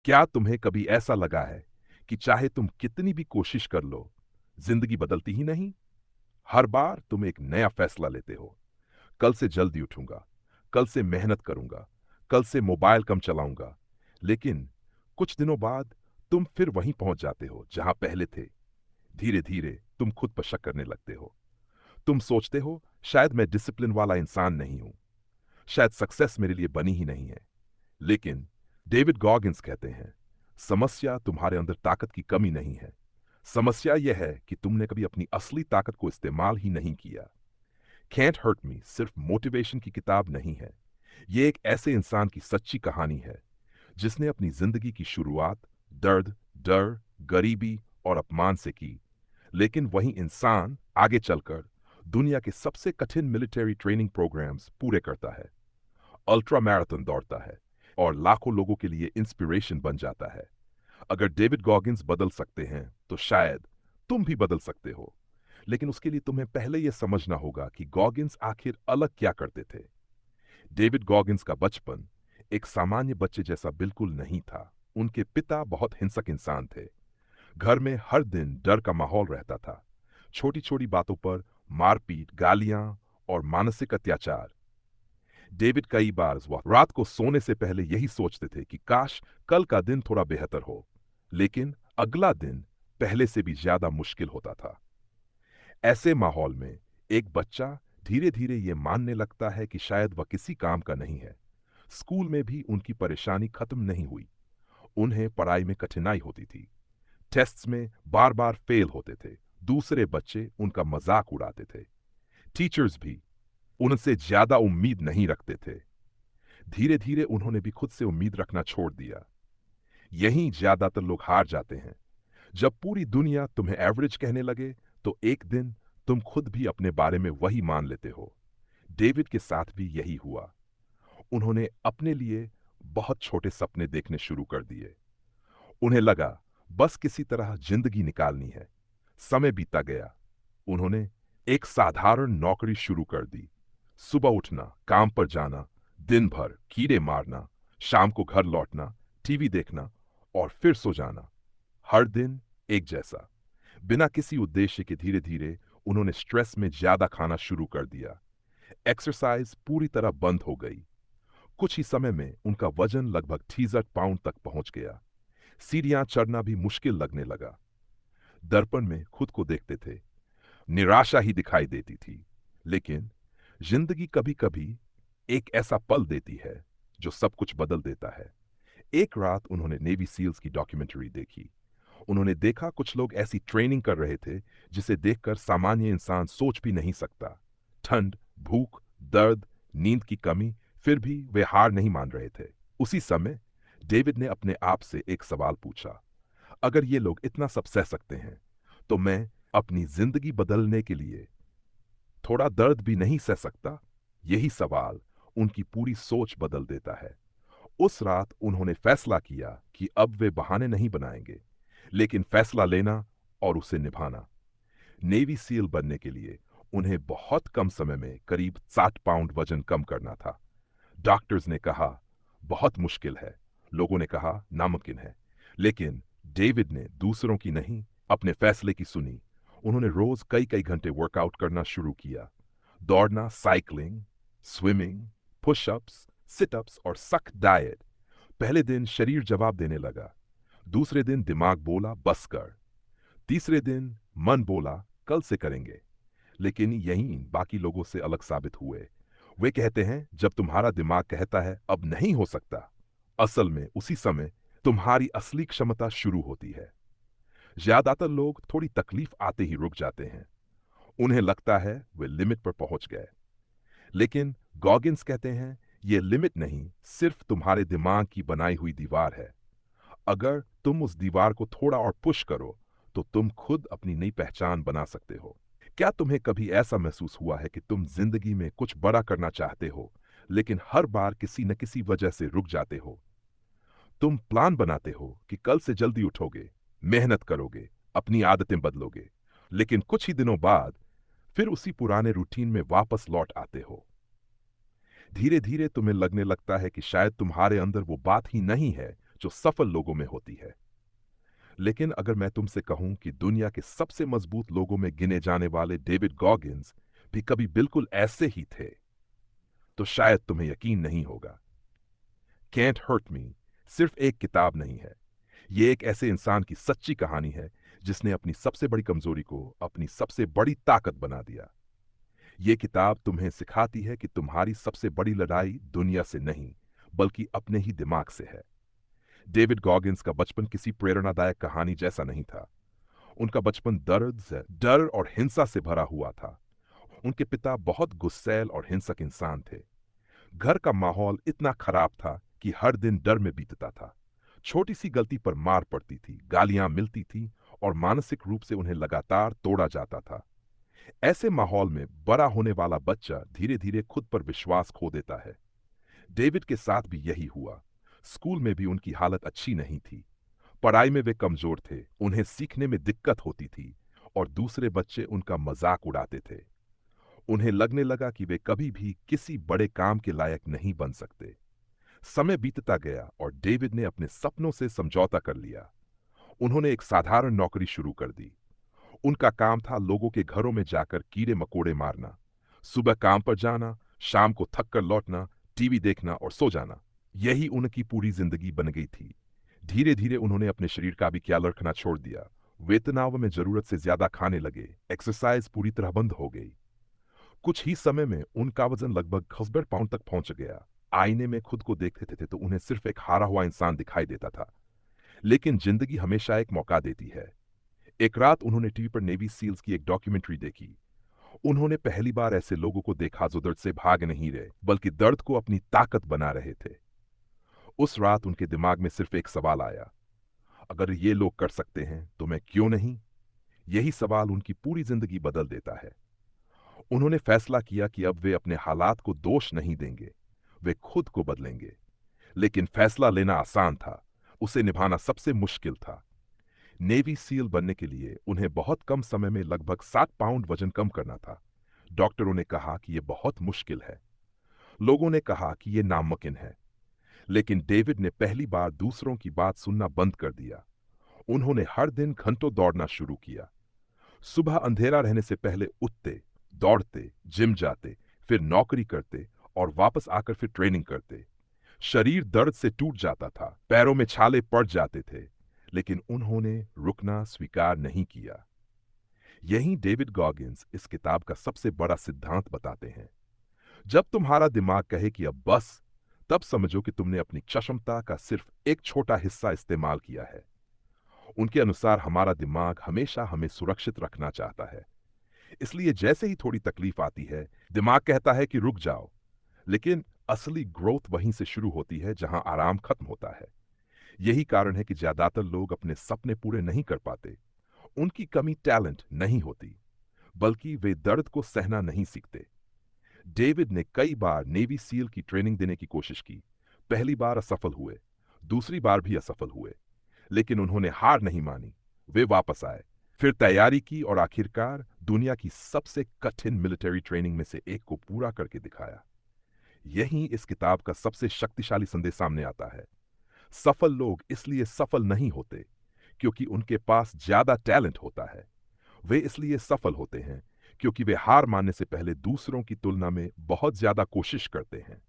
क्या तुम्हें कभी ऐसा लगा है कि चाहे तुम कितनी भी कोशिश कर लो, जिंदगी बदलती ही नहीं? हर बार तुम एक नया फैसला लेते हो। कल से जल्दी उठूंगा, कल से मेहनत करूंगा, कल से मोबाइल कम चलाऊंगा। लेकिन कुछ दिनों बाद तुम फिर वहीं पहुंच जाते हो जहां पहले थे। धीरे धीरे तुम खुद पर शक करने लगते हो। तुम सोचते हो शायद मैं डिसिप्लिन वाला इंसान नहीं हूं, शायद सक्सेस मेरे लिए बनी ही नहीं है। लेकिन डेविड गॉगिंस कहते हैं, समस्या तुम्हारे अंदर ताकत की कमी नहीं है। समस्या यह है कि तुमने कभी अपनी असली ताकत को इस्तेमाल ही नहीं किया। कैंट हर्ट मी सिर्फ मोटिवेशन की किताब नहीं है। ये एक ऐसे इंसान की सच्ची कहानी है जिसने अपनी जिंदगी की शुरुआत दर्द, डर, गरीबी और अपमान से की। लेकिन वही इंसान आगे चलकर दुनिया के सबसे कठिन मिलिट्री ट्रेनिंग प्रोग्राम्स पूरे करता है, अल्ट्रा मैराथन दौड़ता है और लाखों लोगों के लिए इंस्पिरेशन बन जाता है। अगर डेविड गॉगिंस बदल सकते हैं तो शायद तुम भी बदल सकते हो। लेकिन उसके लिए तुम्हें पहले यह समझना होगा कि गॉगिंस आखिर अलग क्या करते थे। डेविड गॉगिंस का बचपन एक सामान्य बच्चे जैसा बिल्कुल नहीं था। उनके पिता बहुत हिंसक इंसान थे। घर में हर दिन डर का माहौल रहता था। छोटी छोटी बातों पर मारपीट, गालियां और मानसिक अत्याचार। डेविड कई बार रात को सोने से पहले यही सोचते थे कि काश कल का दिन थोड़ा बेहतर हो। लेकिन अगला दिन पहले से भी ज्यादा मुश्किल होता था। ऐसे माहौल में एक बच्चा धीरे धीरे ये मानने लगता है कि शायद वह किसी काम का नहीं है। स्कूल में भी उनकी परेशानी खत्म नहीं हुई। उन्हें पढ़ाई में कठिनाई होती थी। टेस्ट्स में बार बार फेल होते थे। दूसरे बच्चे उनका मजाक उड़ाते थे। टीचर्स भी उनसे ज्यादा उम्मीद नहीं रखते थे। धीरे धीरे उन्होंने भी खुद से उम्मीद रखना छोड़ दिया। यहीं ज्यादातर लोग हार जाते हैं। जब पूरी दुनिया तुम्हें एवरेज कहने लगे तो एक दिन तुम खुद भी अपने बारे में वही मान लेते हो। डेविड के साथ भी यही हुआ। उन्होंने अपने लिए बहुत छोटे सपने देखने शुरू कर दिए। उन्हें लगा बस किसी तरह जिंदगी निकालनी है। समय बीता गया। उन्होंने एक साधारण नौकरी शुरू कर दी। सुबह उठना, काम पर जाना, दिन भर कीड़े मारना, शाम को घर लौटना, टीवी देखना और फिर सो जाना। हर दिन एक जैसा। बिना किसी उद्देश्य के धीरे धीरे उन्होंने स्ट्रेस में ज्यादा खाना शुरू कर दिया। एक्सरसाइज पूरी तरह बंद हो गई। कुछ ही समय में उनका वजन लगभग 63 पाउंड तक पहुंच गया। सीढ़ियां चढ़ना भी मुश्किल लगने लगा। दर्पण में खुद को देखते थे, निराशा ही दिखाई देती थी। लेकिन जिंदगी कभी कभी एक ऐसा पल देती है जो सब कुछ बदल देता है। एक रात उन्होंने नेवी सील्स की डॉक्यूमेंट्री देखी। उन्होंने देखा कुछ लोग ऐसी ट्रेनिंग कर रहे थे जिसे देखकर सामान्य इंसान सोच भी नहीं सकता। ठंड, भूख, दर्द, नींद की कमी, फिर भी वे हार नहीं मान रहे थे। उसी समय डेविड ने अपने आप से एक सवाल पूछा, अगर ये लोग इतना सब सह सकते हैं तो मैं अपनी जिंदगी बदलने के लिए थोड़ा दर्द भी नहीं सह सकता? यही सवाल उनकी पूरी सोच बदल देता है। उस रात उन्होंने फैसला किया कि अब वे बहाने नहीं बनाएंगे, लेकिन फैसला लेना और उसे निभाना। नेवी सील बनने के लिए उन्हें बहुत कम समय में करीब 60 पाउंड वजन कम करना था। डॉक्टर्स ने कहा बहुत मुश्किल है, लोगों ने कहा नामुमकिन है। लेकिन डेविड ने दूसरों की नहीं, अपने फैसले की सुनी। उन्होंने रोज कई कई घंटे वर्कआउट करना शुरू किया। दौड़ना, साइकिलिंग, स्विमिंग, पुशअप्स, सिटअप्स और सख्त डाइट। पहले दिन शरीर जवाब देने लगा। दूसरे दिन दिमाग बोला बस कर। तीसरे दिन मन बोला कल से करेंगे। लेकिन यही बाकी लोगों से अलग साबित हुए। वे कहते हैं जब तुम्हारा दिमाग कहता है अब नहीं हो सकता, असल में उसी समय तुम्हारी असली क्षमता शुरू होती है। ज्यादातर लोग थोड़ी तकलीफ आते ही रुक जाते हैं। उन्हें लगता है वे लिमिट पर पहुंच गए। लेकिन गॉगिंस कहते हैं ये लिमिट नहीं, सिर्फ तुम्हारे दिमाग की बनाई हुई दीवार है। अगर तुम उस दीवार को थोड़ा और पुश करो तो तुम खुद अपनी नई पहचान बना सकते हो। क्या तुम्हें कभी ऐसा महसूस हुआ है कि तुम जिंदगी में कुछ बड़ा करना चाहते हो, लेकिन हर बार किसी न किसी वजह से रुक जाते हो? तुम प्लान बनाते हो कि कल से जल्दी उठोगे, मेहनत करोगे, अपनी आदतें बदलोगे, लेकिन कुछ ही दिनों बाद फिर उसी पुराने रूटीन में वापस लौट आते हो। धीरे धीरे तुम्हें लगने लगता है कि शायद तुम्हारे अंदर वो बात ही नहीं है जो सफल लोगों में होती है। लेकिन अगर मैं तुमसे कहूं कि दुनिया के सबसे मजबूत लोगों में गिने जाने वाले डेविड गॉगिन्स भी कभी बिल्कुल ऐसे ही थे, तो शायद तुम्हें यकीन नहीं होगा। कैंट हर्ट मी सिर्फ एक किताब नहीं है, ये एक ऐसे इंसान की सच्ची कहानी है जिसने अपनी सबसे बड़ी कमजोरी को अपनी सबसे बड़ी ताकत बना दिया। ये किताब तुम्हें सिखाती है कि तुम्हारी सबसे बड़ी लड़ाई दुनिया से नहीं, बल्कि अपने ही दिमाग से है। डेविड गॉगिन्स का बचपन किसी प्रेरणादायक कहानी जैसा नहीं था। उनका बचपन दर्द से, डर और हिंसा से भरा हुआ था। उनके पिता बहुत गुस्सैल और हिंसक इंसान थे। घर का माहौल इतना खराब था कि हर दिन डर में बीतता था। छोटी सी गलती पर मार पड़ती थी, गालियां मिलती थी और मानसिक रूप से उन्हें लगातार तोड़ा जाता था। ऐसे माहौल में बड़ा होने वाला बच्चा धीरे धीरे खुद पर विश्वास खो देता है। डेविड के साथ भी यही हुआ। स्कूल में भी उनकी हालत अच्छी नहीं थी। पढ़ाई में वे कमजोर थे, उन्हें सीखने में दिक्कत होती थी और दूसरे बच्चे उनका मजाक उड़ाते थे। उन्हें लगने लगा कि वे कभी भी किसी बड़े काम के लायक नहीं बन सकते। समय बीतता गया और डेविड ने अपने सपनों से समझौता कर लिया। उन्होंने एक साधारण नौकरी शुरू कर दी। उनका काम था लोगों के घरों में जाकर कीड़े मकोड़े मारना। सुबह काम पर जाना, शाम को थक कर लौटना, टीवी देखना और सो जाना। यही उनकी पूरी जिंदगी बन गई थी। धीरे धीरे उन्होंने अपने शरीर का भी ख्याल रखना छोड़ दिया। वेतनाव में जरूरत से ज्यादा खाने लगे। एक्सरसाइज पूरी तरह बंद हो गई। कुछ ही समय में उनका वजन लगभग 100 पाउंड तक पहुंच गया। आईने में खुद को देखते थे तो उन्हें सिर्फ एक हारा हुआ इंसान दिखाई देता था। लेकिन जिंदगी हमेशा एक मौका देती है। एक रात उन्होंने टीवी पर नेवी सील्स की एक डॉक्यूमेंट्री देखी। उन्होंने पहली बार ऐसे लोगों को देखा जो दर्द से भाग नहीं रहे, बल्कि दर्द को अपनी ताकत बना रहे थे। उस रात उनके दिमाग में सिर्फ एक सवाल आया, अगर ये लोग कर सकते हैं तो मैं क्यों नहीं? यही सवाल उनकी पूरी जिंदगी बदल देता है। उन्होंने फैसला किया कि अब वे अपने हालात को दोष नहीं देंगे, वे खुद को बदलेंगे। लेकिन फैसला लेना आसान था, उसे निभाना सबसे मुश्किल था। नेवी सील बनने के लिए उन्हें बहुत कम समय में लगभग 60 पाउंड वजन कम करना था। डॉक्टरों ने कहा कि यह बहुत मुश्किल है। लोगों ने कहा कि यह नामुमकिन है। लेकिन डेविड ने पहली बार दूसरों की बात सुनना बंद कर दिया। उन्होंने हर दिन घंटों दौड़ना शुरू किया। सुबह अंधेरा रहने से पहले उठते, दौड़ते, जिम जाते, फिर नौकरी करते और वापस आकर फिर ट्रेनिंग करते। शरीर दर्द से टूट जाता था, पैरों में छाले पड़ जाते थे, लेकिन उन्होंने रुकना स्वीकार नहीं किया। यही डेविड गॉगिन्स इस किताब का सबसे बड़ा सिद्धांत बताते हैं। जब तुम्हारा दिमाग कहे कि अब बस, तब समझो कि तुमने अपनी क्षमता का सिर्फ एक छोटा हिस्सा इस्तेमाल किया है। उनके अनुसार हमारा दिमाग हमेशा हमें सुरक्षित रखना चाहता है। इसलिए जैसे ही थोड़ी तकलीफ आती है, दिमाग कहता है कि रुक जाओ। लेकिन असली ग्रोथ वहीं से शुरू होती है जहां आराम खत्म होता है। यही कारण है कि ज्यादातर लोग अपने सपने पूरे नहीं कर पाते। उनकी कमी टैलेंट नहीं होती, बल्कि वे दर्द को सहना नहीं सीखते। डेविड ने कई बार नेवी सील की ट्रेनिंग देने की कोशिश की। पहली बार असफल हुए, दूसरी बार भी असफल हुए, लेकिन उन्होंने हार नहीं मानी। वे वापस आए, फिर तैयारी की और आखिरकार दुनिया की सबसे कठिन मिलिट्री ट्रेनिंग में से एक को पूरा करके दिखाया। यही इस किताब का सबसे शक्तिशाली संदेश सामने आता है। सफल लोग इसलिए सफल नहीं होते क्योंकि उनके पास ज्यादा टैलेंट होता है। वे इसलिए सफल होते हैं क्योंकि वे हार मानने से पहले दूसरों की तुलना में बहुत ज्यादा कोशिश करते हैं।